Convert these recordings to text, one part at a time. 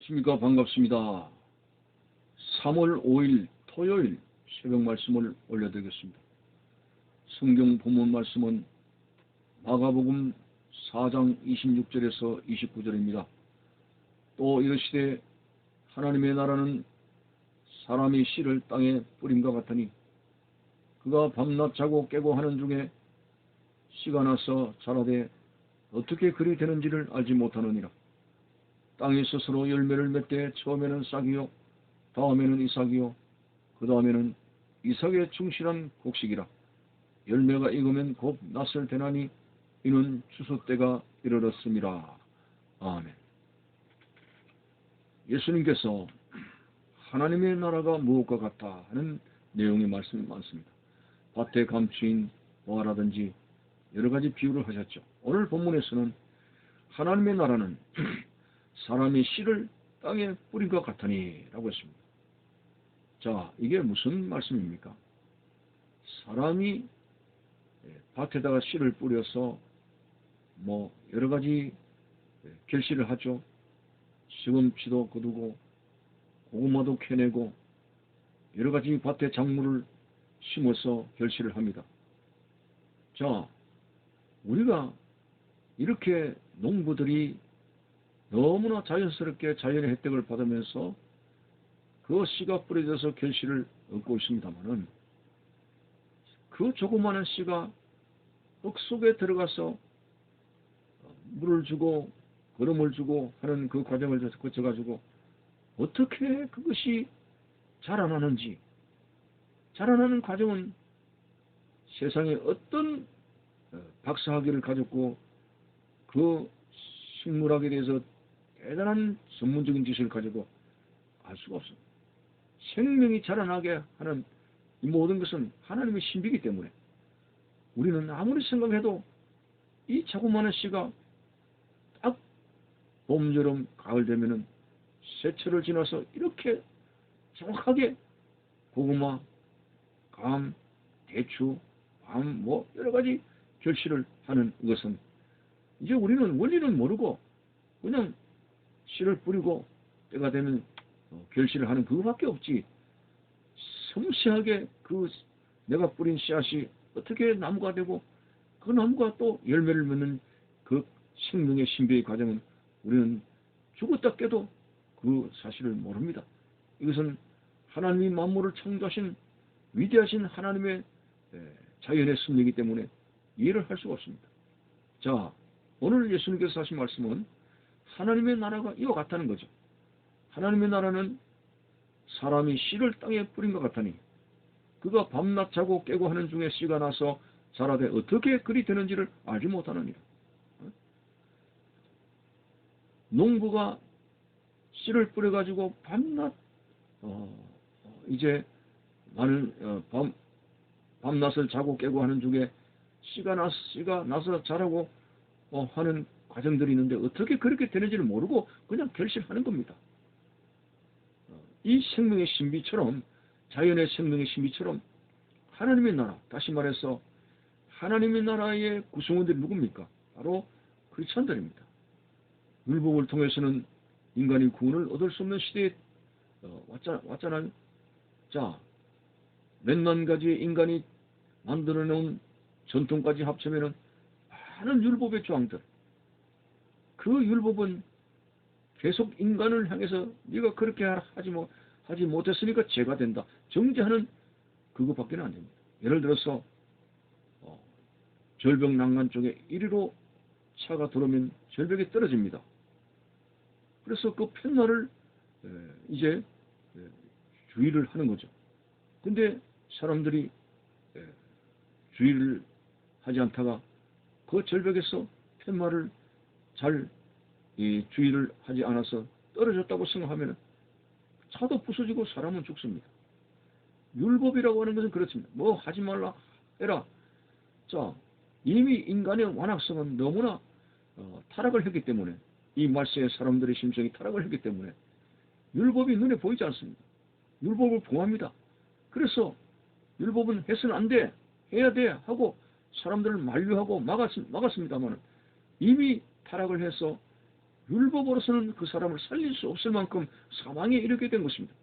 안녕하십니까. 반갑습니다. 3월 5일 토요일 새벽 말씀을 올려드리겠습니다. 성경 본문 말씀은 마가복음 4장 26절에서 29절입니다. 또 이르시되 하나님의 나라는 사람이 씨를 땅에 뿌림과 같으니 그가 밤낮 자고 깨고 하는 중에 씨가 나서 자라되 어떻게 그리 되는지를 알지 못하느니라. 땅이 스스로 열매를 맺되 처음에는 싹이요 다음에는 이삭이요 그 다음에는 이삭의 충실한 곡식이라. 열매가 익으면 곧 낫을 되나니 이는 추수 때가 이르렀음이라. 아멘. 예수님께서 하나님의 나라가 무엇과 같다 하는 내용의 말씀이 많습니다. 밭에 감추인 보화라든지 여러 가지 비유를 하셨죠. 오늘 본문에서는 하나님의 나라는 사람이 씨를 땅에 뿌린 것 같으니 라고 했습니다. 자, 이게 무슨 말씀입니까? 사람이 밭에다가 씨를 뿌려서 여러 가지 결실을 하죠. 시금치도 거두고 고구마도 캐내고 여러 가지 밭에 작물을 심어서 결실을 합니다. 자, 우리가 이렇게 농부들이 너무나 자연스럽게 자연의 혜택을 받으면서 그 씨가 뿌려져서 결실을 얻고 있습니다만은 그 조그마한 씨가 흙 속에 들어가서 물을 주고 거름을 주고 하는 그 과정을 거쳐가지고 어떻게 그것이 자라나는지, 자라나는 과정은 세상에 어떤 박사학위를 가졌고 그 식물학에 대해서 대단한 전문적인 지식을 가지고 알 수가 없습니다. 생명이 자라나게 하는 이 모든 것은 하나님의 신비이기 때문에 우리는 아무리 생각해도 이 자그마한 씨가 딱 봄, 여름, 가을 되면은 세철을 지나서 이렇게 정확하게 고구마, 감, 대추, 밤, 여러 가지 결실을 하는 것은 이제 우리는 원리는 모르고 그냥 씨를 뿌리고 때가 되면 결실을 하는 그거밖에 없지. 섬세하게 그 내가 뿌린 씨앗이 어떻게 나무가 되고 그 나무가 또 열매를 맺는 그 생명의 신비의 과정은 우리는 죽었다 깨도 그 사실을 모릅니다. 이것은 하나님이 만물을 창조하신 위대하신 하나님의 자연의 섭리이기 때문에 이해를 할 수가 없습니다. 자, 오늘 예수님께서 하신 말씀은 하나님의 나라가 이와 같다는 거죠. 하나님의 나라는 사람이 씨를 땅에 뿌린 것 같으니 그가 밤낮 자고 깨고 하는 중에 씨가 나서 자라되 어떻게 그리 되는지를 알지 못하느니라. 농부가 씨를 뿌려가지고 밤낮 이제 밤낮을 자고 깨고 하는 중에 씨가 나서 자라고 하는 과정들이 있는데 어떻게 그렇게 되는지를 모르고 그냥 결실하는 겁니다. 이 생명의 신비처럼 자연의 생명의 신비처럼 하나님의 나라, 다시 말해서 하나님의 나라의 구성원들이 누굽니까? 바로 크리스천들입니다. 율법을 통해서는 인간이 구원을 얻을 수 없는 시대에 왔잖아요. 자, 몇만 가지의 인간이 만들어놓은 전통까지 합치면은 많은 율법의 조항들. 그 율법은 계속 인간을 향해서 네가 그렇게 하지 못했으니까 죄가 된다. 정죄하는 그것밖에 안 됩니다. 예를 들어서 절벽 난간 쪽에 이리로 차가 들어오면 절벽에 떨어집니다. 그래서 그 팻말을 이제 주의를 하는 거죠. 근데 사람들이 주의를 하지 않다가 그 절벽에서 팻말을 잘 주의를 하지 않아서 떨어졌다고 생각하면 차도 부서지고 사람은 죽습니다. 율법이라고 하는 것은 그렇습니다. 하지 말라 해라. 자, 이미 인간의 완악성은 너무나 타락을 했기 때문에 이 말세의 사람들의 심성이 타락을 했기 때문에 율법이 눈에 보이지 않습니다. 율법을 봉합니다. 그래서 율법은 해서는 안 돼, 해야 돼 하고 사람들을 만류하고 막았습니다만 이미 타락을 해서 율법으로서는 그 사람을 살릴 수 없을 만큼 사망에 이르게 된 것입니다.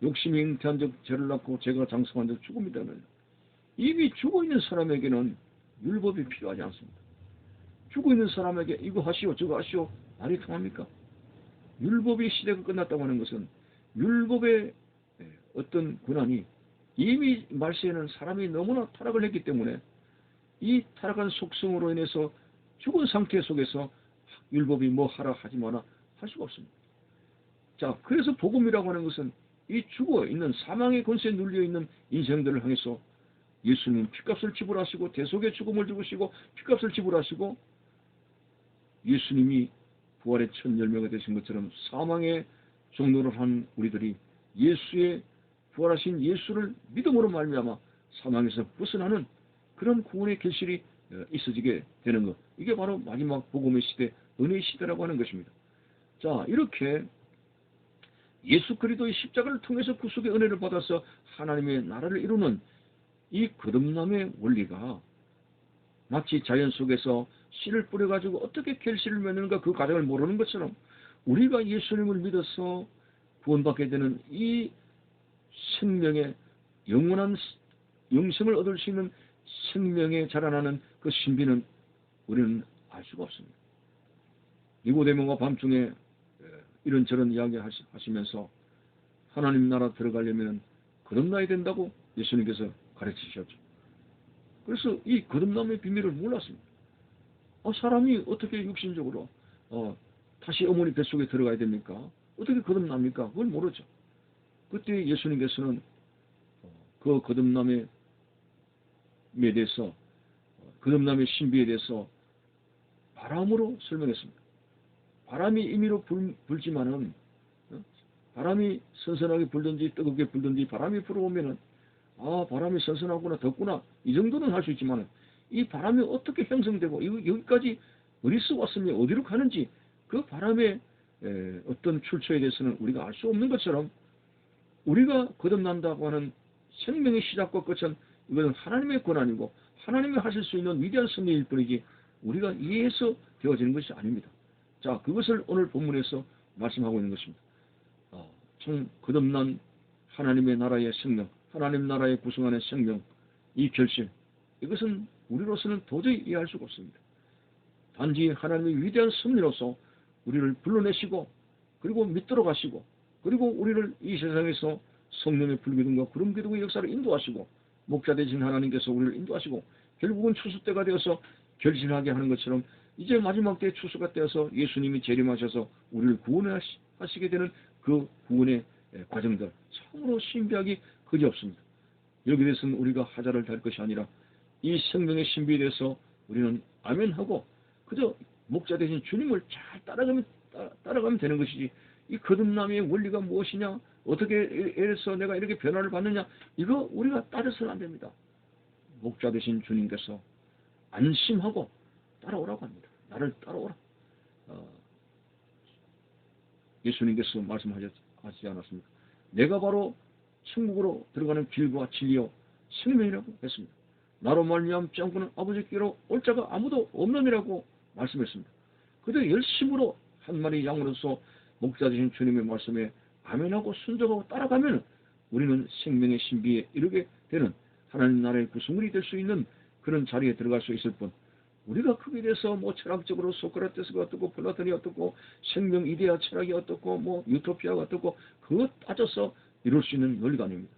욕심이 잉태한 적 죄를 낳고 죄가 장성한 적 죽음이라면 이미 죽어있는 사람에게는 율법이 필요하지 않습니다. 죽어있는 사람에게 이거 하시오 저거 하시오 말이 통합니까? 율법의 시대가 끝났다고 하는 것은 율법의 어떤 권한이 이미 말세에는 사람이 너무나 타락을 했기 때문에 이 타락한 속성으로 인해서 죽은 상태 속에서 율법이 뭐 하라 하지 마라 할 수가 없습니다. 자, 그래서 복음이라고 하는 것은 이 죽어있는 사망의 권세에 눌려있는 인생들을 향해서 예수님은 피값을 지불하시고 대속의 죽음을 죽으시고 피값을 지불하시고 예수님이 부활의 첫 열매가 되신 것처럼 사망의 종로를 한 우리들이 예수의 부활하신 예수를 믿음으로 말미암아 사망에서 벗어나는 그런 구원의 결실이 있어지게 되는 것. 이게 바로 마지막 복음의 시대, 은혜의 시대라고 하는 것입니다. 자, 이렇게 예수 그리스도의 십자가를 통해서 구속의 은혜를 받아서 하나님의 나라를 이루는 이 거듭남의 원리가 마치 자연 속에서 씨를 뿌려가지고 어떻게 결실을 맺는가 그 과정을 모르는 것처럼 우리가 예수님을 믿어서 구원받게 되는 이 생명의 영원한 영생을 얻을 수 있는 생명에 자라나는 그 신비는 우리는 알 수가 없습니다. 니고데모가 밤중에 이런저런 이야기 하시면서 하나님 나라 들어가려면 거듭나야 된다고 예수님께서 가르치셨죠. 그래서 이 거듭남의 비밀을 몰랐습니다. 사람이 어떻게 육신적으로 다시 어머니 뱃속에 들어가야 됩니까? 어떻게 거듭납니까? 그걸 모르죠. 그때 예수님께서는 그 거듭남에 대해서 거듭남의 신비에 대해서 바람으로 설명했습니다. 바람이 임의로 불지만은 바람이 선선하게 불든지 뜨겁게 불든지 바람이 불어오면은 바람이 선선하구나 덥구나 이 정도는 할 수 있지만은 이 바람이 어떻게 형성되고 여기까지 어디서 왔으며 어디로 가는지 그 바람의 어떤 출처에 대해서는 우리가 알 수 없는 것처럼 우리가 거듭난다고 하는 생명의 시작과 끝은 이것은 하나님의 권한이고 하나님이 하실 수 있는 위대한 섭리일 뿐이지 우리가 이해해서 되어지는 것이 아닙니다. 자, 그것을 오늘 본문에서 말씀하고 있는 것입니다. 총 거듭난 하나님의 나라의 생명, 하나님 나라의 구성하는 생명, 이 결실, 이것은 우리로서는 도저히 이해할 수가 없습니다. 단지 하나님의 위대한 섭리로서 우리를 불러내시고 그리고 믿도록 하시고 그리고 우리를 이 세상에서 성령의 불기둥과 구름기둥의 역사를 인도하시고 목자 되신 하나님께서 우리를 인도하시고 결국은 추수 때가 되어서 결실하게 하는 것처럼 이제 마지막 때의 추수가 되어서 예수님이 재림하셔서 우리를 구원하시게 되는 그 구원의 과정들 참으로 신비하기 그지없습니다. 여기에 대해서는 우리가 하자를 달 것이 아니라 이 생명의 신비에 대해서 우리는 아멘하고 그저 목자 되신 주님을 잘 따라가면 되는 것이지 이 거듭남의 원리가 무엇이냐 어떻게 해서 내가 이렇게 변화를 받느냐 이거 우리가 따라서는 안 됩니다. 목자 되신 주님께서 안심하고 따라오라고 합니다. 나를 따라오라. 예수님께서 말씀하지 않았습니까? 내가 바로 천국으로 들어가는 길과 진리요 생명이라고 했습니다. 나로 말미암지 않고는 아버지께로 올 자가 아무도 없느니라고 말씀했습니다. 그들 열심으로 한 마리 양으로서 목자 되신 주님의 말씀에 아멘하고 순종하고 따라가면 우리는 생명의 신비에 이르게 되는 하나님 나라의 구성물이 될 수 있는 그런 자리에 들어갈 수 있을 뿐 우리가 거기에 대해서 뭐 철학적으로 소크라테스가 어떻고 플라톤이 어떻고 생명 이데아 철학이 어떻고 뭐 유토피아가 어떻고 그것 따져서 이룰 수 있는 논리가 아닙니다.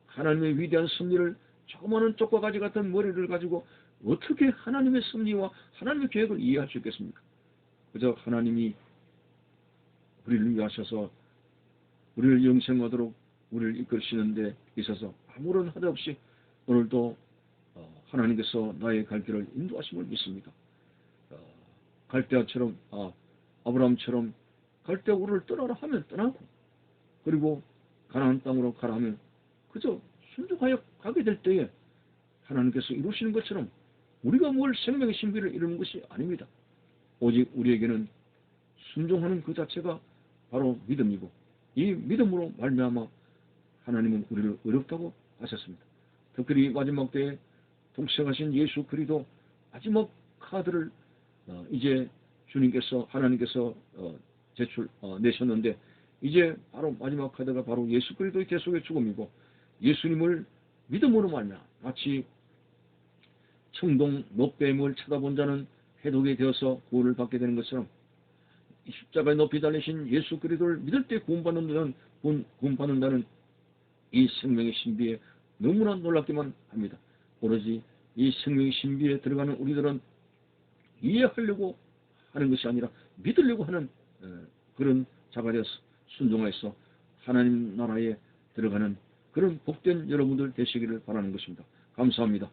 하나님의 위대한 섭리를 조그마한 쪽과 가지 같은 머리를 가지고 어떻게 하나님의 섭리와 하나님의 계획을 이해할 수 있겠습니까? 그저 하나님이 우리를 위하셔서 우리를 영생하도록 우리를 이끌시는 데 있어서 아무런 하자 없이 오늘도 하나님께서 나의 갈 길을 인도하심을 믿습니다. 갈대아처럼 아브라함처럼 갈대아 우르를 떠나라 하면 떠나고 그리고 가나안 땅으로 가라 하면 그저 순종하여 가게 될 때에 하나님께서 이루시는 것처럼 우리가 뭘 생명의 신비를 이루는 것이 아닙니다. 오직 우리에게는 순종하는 그 자체가 바로 믿음이고 이 믿음으로 말미암아 하나님은 우리를 의롭다고 하셨습니다. 특별히 마지막 때에 독생하신 예수 그리스도 마지막 카드를 이제 주님께서 하나님께서 내셨는데 이제 바로 마지막 카드가 바로 예수 그리스도의 대속의 죽음이고 예수님을 믿음으로 말미암아 마치 청동 높뱀을 쳐다본 자는 해독이 되어서 구원을 받게 되는 것처럼 십자가에 높이 달리신 예수 그리스도를 믿을 때 구원받는다는 이 생명의 신비에 너무나 놀랍기만 합니다. 오로지 이 생명의 신비에 들어가는 우리들은 이해하려고 하는 것이 아니라 믿으려고 하는 그런 자가 되어서 순종해서 하나님 나라에 들어가는 그런 복된 여러분들 되시기를 바라는 것입니다. 감사합니다.